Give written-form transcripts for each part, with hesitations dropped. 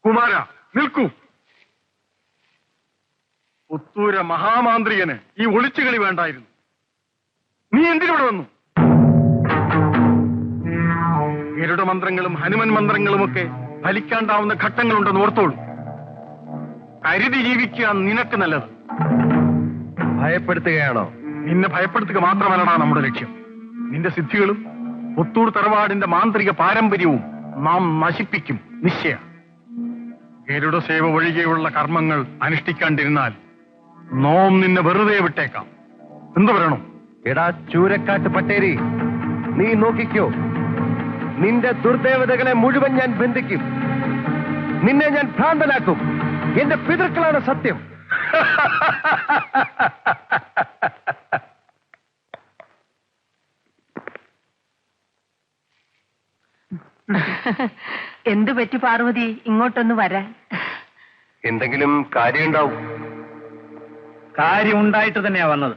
കുമാര നിൽക്കൂ. പുത്തൂര മഹാമാന്ത്രികന് ഈ ഒളിച്ചുകളി വേണ്ടായിരുന്നു. നീ എന്തിനിവിടെ വന്നു? ഗരുഡ മന്ത്രങ്ങളും ഹനുമൻ മന്ത്രങ്ങളുമൊക്കെ ഫലിക്കാണ്ടാവുന്ന ഘട്ടങ്ങളുണ്ടെന്ന് ഓർത്തോളൂ. കരുതി ജീവിക്കുക നിനക്ക് നല്ലത്. ഭയപ്പെടുത്തുകയാണോ? നിന്നെ ഭയപ്പെടുത്തുക മാത്രമല്ലടാ നമ്മുടെ ലക്ഷ്യം. നിന്റെ സിദ്ധികളും പുത്തൂർ തറവാടിന്റെ മാന്ത്രിക പാരമ്പര്യവും നാം നശിപ്പിക്കും നിശ്ചയ. ഗരുഡ സേവ ഒഴികെയുള്ള കർമ്മങ്ങൾ അനുഷ്ഠിക്കാണ്ടിരുന്നാൽ നോം നിന്നെ വെറുതെ വിട്ടേക്കാം. എന്തു പറയണം? എടാ ചൂരക്കാട്ട് പട്ടേരി, നീ നോക്കിക്കോ. നിന്റെ ദുർദേവതകളെ മുഴുവൻ ഞാൻ ബന്ധിക്കും. നിന്നെ ഞാൻ ഭ്രാന്തനാക്കും. എന്റെ പിതൃക്കളാണ് സത്യം. എന്തു പറ്റി പാർവതി ഇങ്ങോട്ടൊന്ന് വരാൻ? എന്തെങ്കിലും കാര്യമുണ്ടാവും. കാര്യം ഉണ്ടായിട്ട് തന്നെയാ വന്നത്.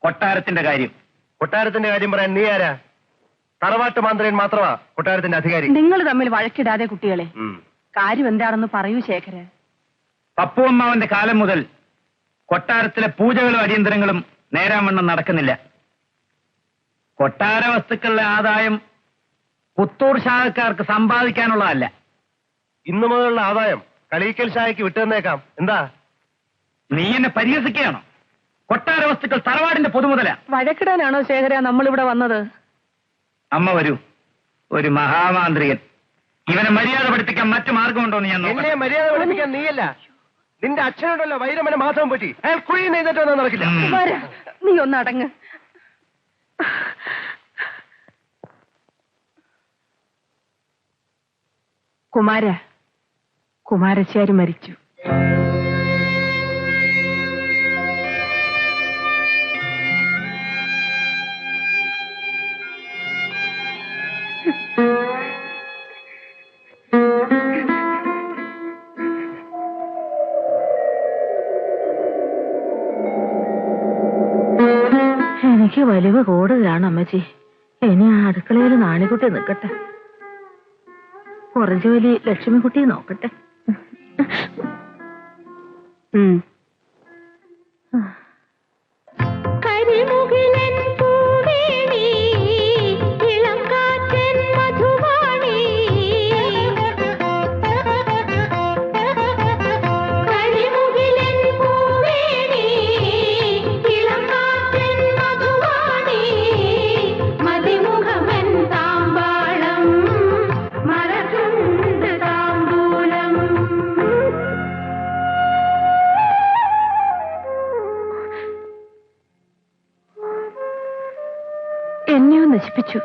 കൊട്ടാരത്തിന്റെ കാര്യം. കൊട്ടാരത്തിന്റെ കാര്യം പറയാൻ നീ ആരാ? തറവാട്ട് മാന്ത്രികൻ മാത്രമാ കൊട്ടാരത്തിന്റെ അധികാരി. നിങ്ങൾ തമ്മിൽ വഴക്കിടാതെ കുട്ടികളെ. കാര്യം എന്താണെന്ന് പറയൂ ശേഖര. പപ്പുവമ്മാവന്റെ കാലം മുതൽ കൊട്ടാരത്തിലെ പൂജകളും അടിയന്തരങ്ങളും നേരാവണ്ണം നടക്കുന്നില്ല. കൊട്ടാര വസ്തുക്കളുടെ ആദായം പുത്തൂർ ശാഖക്കാർക്ക് സമ്പാദിക്കാനുള്ളതല്ല. ഇന്നു മുതലുള്ള ആദായം കളീക്കൽ ശാഖയ്ക്ക് വിട്ടുതന്നേക്കാം. എന്താ നീ എന്നെ പരിഹസിക്കുകയാണോ? കൊട്ടാര വസ്തുക്കൾ തറവാടിന്റെ പൊതുമുതല. വഴക്കിടാനാണോ ശേഖര നമ്മളിവിടെ വന്നത്? അമ്മ വരൂ. ഒരു മഹാമാന്ത്രികൻ. ഇവനെ മര്യാദ പഠിപ്പിക്കാൻ മറ്റു മാർഗമുണ്ടോ എന്ന് ഞാൻ നോക്കട്ടെ. എന്നെ മര്യാദ പഠിപ്പിക്കാൻ നീയല്ല, നിന്റെ അച്ഛനോടല്ല വൈരമന മാധവം പറ്റി. അയാൾ കുഴി നെയ്തിട്ടൊന്നും നടക്കില്ല. നീ ഒന്ന് അടങ്ങ്. കുമാരശ്ശേരി മരിച്ചു. എനിക്ക് വലിവ് കൂടുതലാണ് അമ്മച്ചി. ഇനി ആ അടുക്കളയിൽ നാണിക്കുട്ടി നിൽക്കട്ടെ, കുറച്ചു വലിയ ലക്ഷ്മിക്കുട്ടി നോക്കട്ടെ. കരിമുകിലൻ പൂവേണി ഇളം കാറ്റൻ മധുവാണി, കരിമുകിലൻ പൂവേണി ഇളം കാറ്റൻ മധുവാണി, മതിമുഖമൻ താമ്പാളം മരചുണ്ട് താമ്പൂലം. എന്നെയോ നശിപ്പിച്ചു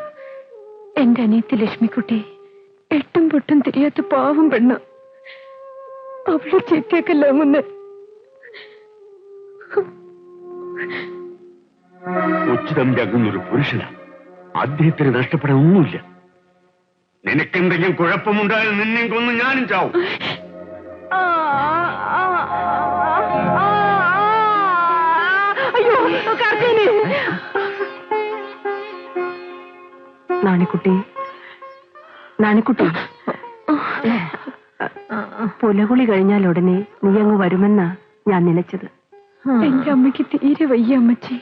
എന്റെ അനിയത്തി ലക്ഷ്മിക്കുട്ടി. എട്ടും പൊട്ടും തിരിയാത്ത പാവം പെണ്ണ്. അവളെ ചേക്കേക്കല്ല മുന്നേ. ഉച്ചിതം ജാകുന്നൊരു പുരുഷനാണ്. അദ്ദേഹത്തിന് നഷ്ടപ്പെടാൻ ഒന്നുമില്ല. നിനക്കെന്തെങ്കിലും കുഴപ്പമുണ്ടായാൽ നിന്നെ കൊന്ന് ഞാനും ചാവും. അയ്യോ കാർത്തേനെ. നാണിക്കുട്ടി, പുലകുളി കഴിഞ്ഞാൽ ഉടനെ നീ അങ്ങ് വരുമെന്നാ ഞാൻ നനച്ചത്. എന്റെ അമ്മയ്ക്ക് തീരെ വയ്യ അമ്മച്ചി.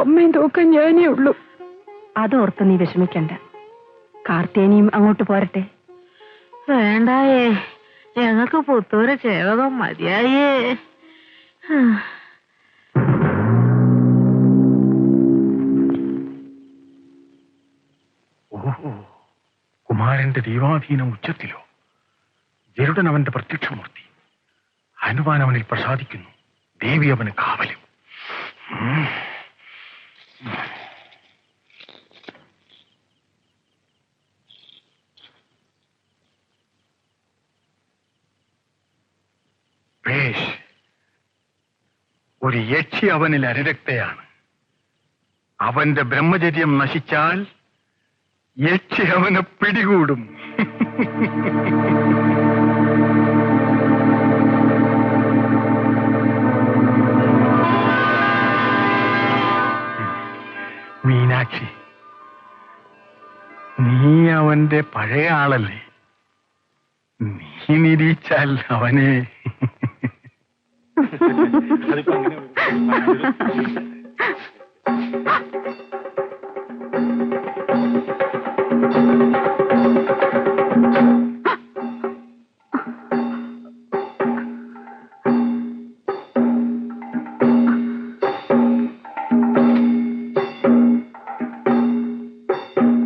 അമ്മയെ നോക്കാൻ ഞാനേ ഉള്ളൂ. അതോർത്ത് നീ വിഷമിക്കണ്ട. കാർത്തേനിയും അങ്ങോട്ട് പോരട്ടെ. വേണ്ടായേ, ഞങ്ങൾക്ക് പുത്തൂരെ ചേവകം മതിയായേ. ഓഹോ, കുമാരന്റെ ദൈവാധീനം ഉച്ചത്തിലോ. ഗരുഡൻ അവന്റെ പ്രത്യക്ഷമൂർത്തി. ഹനുമാൻ അവനിൽ പ്രസാദിക്കുന്നു. ദേവി അവന് കാവലും. ഒരു യക്ഷി അവനിൽ അനുരക്തയാണ്. അവന്റെ ബ്രഹ്മചര്യം നശിച്ചാൽ യക്ഷി അവനെ പിടികൂടും. മീനാക്ഷി, നീ അവന്റെ പഴയ ആളല്ലേ? നീ നിരീച്ചാൽ അവനെ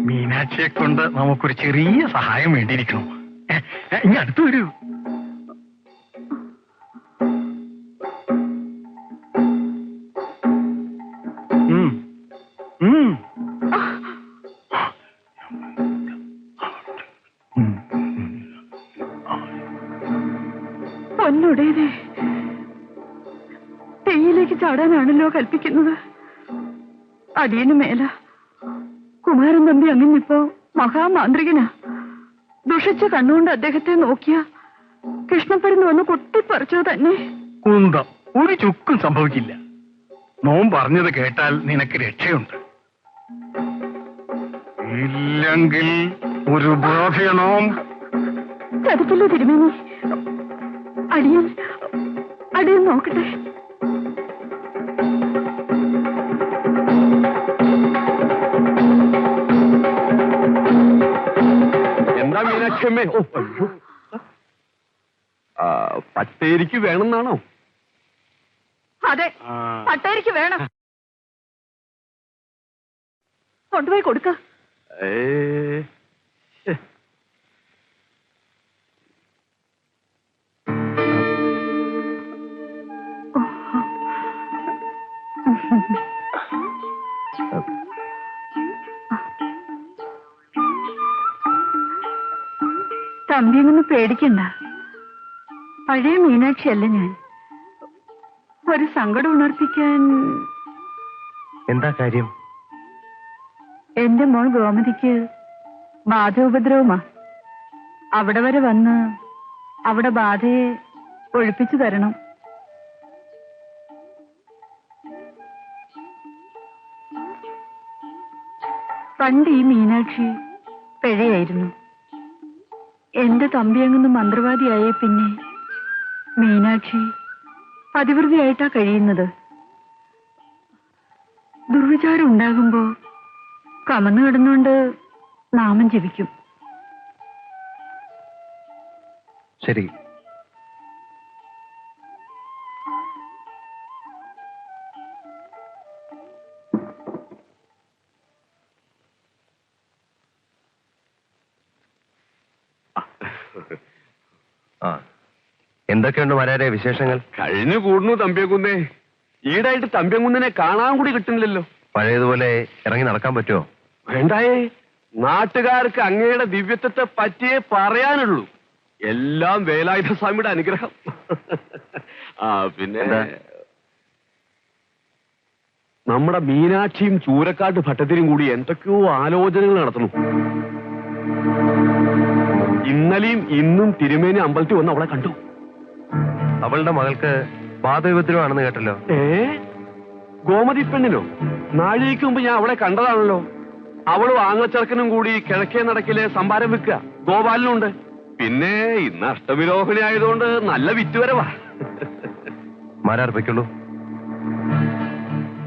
മീനാക്ഷിയെ കൊണ്ട് നമുക്കൊരു ചെറിയ സഹായം വേണ്ടിയിരിക്കണം. ഇനി അടുത്ത് വരൂ. പൊന്നുടേനെ തീയിലേക്ക് ചാടാനാണല്ലോ കൽപ്പിക്കുന്നത്. അടിയന് മേല. കുമാരൻ തമ്പി അങ്ങനിപ്പോ മഹാമാന്ത്രികനാ. ദുഷിച്ച കണ്ണുകൊണ്ട് അദ്ദേഹത്തെ നോക്കിയ കൃഷ്ണപ്പരുന്ന് വന്ന് കുത്തിപ്പറിച്ചത് തന്നെ. കുന്തം ഒരു ചുക്കും സംഭവിക്കില്ല. നോം പറഞ്ഞത് കേട്ടാൽ നിനക്ക് രക്ഷയുണ്ട്. ഇല്ലെങ്കിൽ ഒരു ബോധനോം. ചതിക്കല്ലോ തിരുമേനി. അടിയൻ അടിയൻ നോക്കട്ടെ. എന്താ മീനാക്ഷമ്മേ? പട്ടേരിക്ക് വേണമെന്നാണോ? അതെ, പട്ടേരിക്ക് വേണം. കൊണ്ടുപോയി കൊടുക്ക. തമ്പിയൊന്നും പേടിക്കണ്ട. പഴയ മീനാക്ഷിയല്ല ഞാൻ. ഒരു സങ്കടം ഉണർത്തിക്കാൻ. എന്താ കാര്യം? എന്റെ മോൾ ഗോമതിക്ക് ബാധോപദ്രവമാ. അവിടെ വരെ വന്ന് അവിടെ ബാധയെ ഒഴിപ്പിച്ചു തരണം. പണ്ട് ഈ മീനാക്ഷി പിഴയായിരുന്നു. എന്റെ തമ്പിയങ്ങുന്ന മന്ത്രവാദിയായ പിന്നെ മീനാക്ഷി പതിവൃതിയായിട്ടാ കഴിയുന്നത്. ദുർവിചാരം ഉണ്ടാകുമ്പോ കമന്നു കിടന്നുകൊണ്ട് നാമം ജപിക്കും. ശരി. എന്തൊക്കെയുണ്ട് വരാരെ വിശേഷങ്ങൾ? കഴിഞ്ഞു കൂടുന്നു തമ്പിയങ്കുന്നേ. ഈടായിട്ട് തമ്പിയങ്കുന്നിനെ കാണാൻ കൂടി കിട്ടുന്നില്ലല്ലോ. പഴയതുപോലെ ഇറങ്ങി നടക്കാൻ പറ്റുമോ? വേണ്ടായേ. നാട്ടുകാർക്ക് അങ്ങയുടെ ദിവ്യത്വത്തെ പറ്റിയേ പറയാനുള്ളൂ. എല്ലാം വേലായുധ സ്വാമിയുടെ അനുഗ്രഹം. പിന്നെ നമ്മുടെ മീനാക്ഷിയും ചൂരക്കാട്ട് ഭട്ടത്തിനും കൂടി എന്തൊക്കെയോ ആലോചനകൾ നടത്തുന്നു. ഇന്നലെയും ഇന്നും തിരുമേനി അമ്പലത്തിൽ വന്ന് അവളെ കണ്ടു. അവളുടെ മകൾക്ക് ബാധവിപദ്രവമാണെന്ന് കേട്ടല്ലോ. ഗോമതി പെണ്ണിനോ? നാഴികയ്ക്ക് മുമ്പ് ഞാൻ അവളെ കണ്ടതാണല്ലോ. അവളും ആങ്ങച്ചെറുക്കനും കൂടി കിഴക്കേ നടക്കിലെ സംഭാരം വെക്കുക. ഗോപാലനുണ്ട്. പിന്നെ ഇന്ന് അഷ്ടവിരോഹിണി ആയതുകൊണ്ട് നല്ല വിറ്റുവരവാ. മാരാർപ്പിക്കുള്ളൂ.